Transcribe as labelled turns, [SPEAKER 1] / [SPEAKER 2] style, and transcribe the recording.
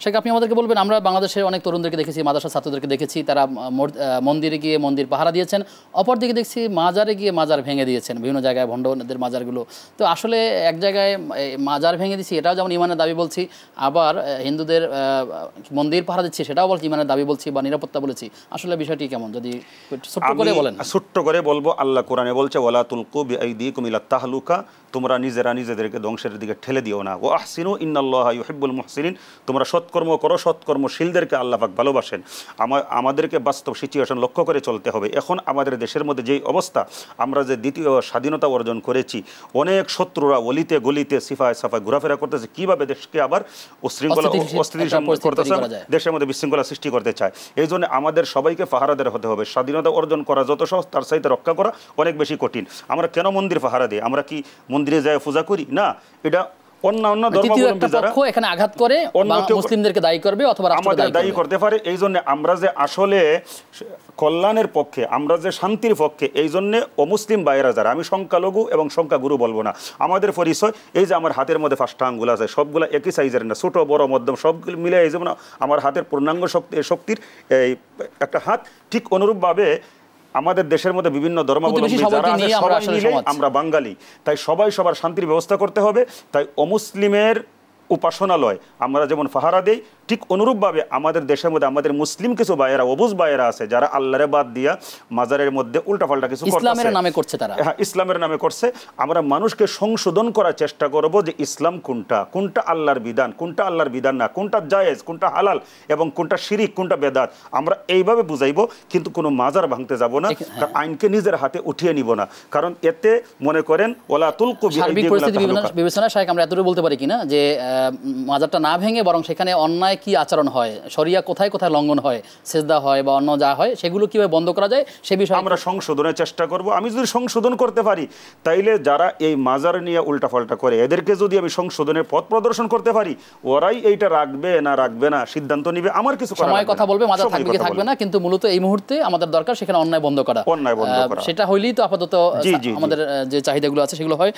[SPEAKER 1] শেখ, আপনি আমাদেরকে বলবেন, আমরা বাংলাদেশের অনেক তরুণদেরকে দেখেছি, মাদ্রাসা ছাত্রদেরকে দেখেছি, তারা মন্দিরে গিয়ে মন্দির পাহারা দিয়েছেন, অপরদিকে দেখছি মাজারে গিয়ে মাজার ভেঙে দিয়েছেন, বিভিন্ন জায়গায় ভণ্ডদের মাজারগুলো। তো আসলে এক জায়গায় মাজার ভেঙে দিচ্ছি, এটাও যেমন ইমানের দাবি বলছি, আবার হিন্দুদের মন্দির পাহারা দিচ্ছি সেটাও বলছি ইমানের দাবি বলছি বা নিরাপত্তা বলেছি। আসলে বিষয়টি কেমন যদি ছোট্ট করে বলেন।
[SPEAKER 2] ছোট্ট করে বলবো, আল্লাহ কোরআনে বলছে ওয়ালা তুলকু বিআইদিকুম ইলা তাহলুকা, তোমরা নিজেরা নিজেদেরকে ধ্বংসের দিকে ঠেলে দিও না। ওয়া আহসিনু ইন্নাল্লাহা ইউহিব্বুল মুহসিনিন, তোমরা সৎকর্ম করো, সৎকর্মশীলদেরকে আল্লাহ পাক ভালোবাসেন। আমাদেরকে বাস্তব সিচুয়েশন লক্ষ্য করে চলতে হবে। এখন আমাদের দেশের মধ্যে যেই অবস্থা, আমরা যে দ্বিতীয় স্বাধীনতা অর্জন করেছি, অনেক শত্রুরা অলিতে গলিতে সিফায় সাফায় ঘোরাফেরা করতেছে, কিভাবে দেশকে আবার অশৃঙ্খলা করতেছে, দেশের মধ্যে বিশৃঙ্খলা সৃষ্টি করতে চায়। এই জন্য আমাদের সবাইকে পাহারাদার হতে হবে। স্বাধীনতা অর্জন করা যত সহজ, তার চাইতে রক্ষা করা অনেক বেশি কঠিন। আমরা কেন মন্দির পাহারা দিই? আমরা কি মন্দিরে যায় পূজা করি? না, এটা অন্যান্য ধর্মাবলম্বী যারা
[SPEAKER 1] এখানে আঘাত করে মুসলিমদেরকে দায়ী করবে অথবা
[SPEAKER 2] আমাদের দায়ী করতে পারে। এই জন্য আমরা যে আসলে কল্যাণের পক্ষে, আমরা যে শান্তির পক্ষে, এই জন্যে অমুসলিম ভাইয়েরা যারা, আমি সংখ্যালঘু এবং সংখ্যাগুরু বলবো না, আমাদের পরিচয় এই যে আমার হাতের মধ্যে 5টা আঙ্গুল আছে, সবগুলো একই সাইজের না, ছোট বড় মধ্যম সবগুলো মিলে এই যেমন আমার হাতের পূর্ণাঙ্গ শক্তির এই একটা হাত, ঠিক অনুরূপভাবে আমাদের দেশের মধ্যে বিভিন্ন ধর্মাবলম্বী যারা আছে সবাই মিলে আমরা বাঙালি, তাই সবাই সবার শান্তির ব্যবস্থা করতে হবে। তাই অমুসলিমের উপাসনালয় আমরা যেমন পাহারা দেই, ঠিক অনুরূপভাবে আমাদের দেশের মধ্যে আমাদের মুসলিম কিছু ভাইয়েরা, অবুজ ভাইয়েরা আছে যারা আল্লাহরে বাদ দিয়া মাজারের মধ্যে উল্টাপাল্টা কিছু
[SPEAKER 1] ইসলামের নামে করছে, তারা
[SPEAKER 2] ইসলামের নামে করছে। আমরা মানুষকে সংশোধন করার চেষ্টা করব যে ইসলাম কোনটা, কোনটা আল্লাহর বিধান, কোনটা আল্লাহর বিধান না, কোনটা জায়েজ, কোনটা হালাল এবং কোনটা শিরিক, কোনটা বেদাত, আমরা এইভাবে বুঝাইব। কিন্তু কোনো মাজার ভাঙতে যাব না, আইনকে নিজের হাতে উঠিয়ে নিব না, কারণ এতে মনে করেন ওলা তুলকু
[SPEAKER 1] বিবেচনা। শাইখ, আমরা এতটুকু বলতে পারি কিনা যে মাজারটা না ভেঙে বরং সেখানে অন্যায় কি আচরণ হয়, শরিয়া কোথায় কোথায় লঙ্ঘন হয়, সেজদা হয় বা অন্য যা হয়, সেগুলো কিভাবে বন্ধ করা যায় সে বিষয়ে
[SPEAKER 2] আমরা সংশোধনের চেষ্টা করব। আমি যদি সংশোধন করতে পারি, তাইলে যারা এই মাজার নিয়ে উল্টাপাল্টা করে এদেরকে যদি আমি সংশোধনের পথ প্রদর্শন করতে পারি, ওরাই এইটা রাখবে না রাখবে না সিদ্ধান্ত নিবে, আমার কিছু
[SPEAKER 1] সময় কথা বলবে, মাজার থাকবে কি থাকবে না। কিন্তু মূলত এই মুহূর্তে আমাদের দরকার সেখানে অন্যায় বন্ধ করা,
[SPEAKER 2] অন্যায় বন্ধ করা।
[SPEAKER 1] সেটা হইলেই তো আপাতত আমাদের যে চাহিদাগুলো আছে সেগুলো হয়।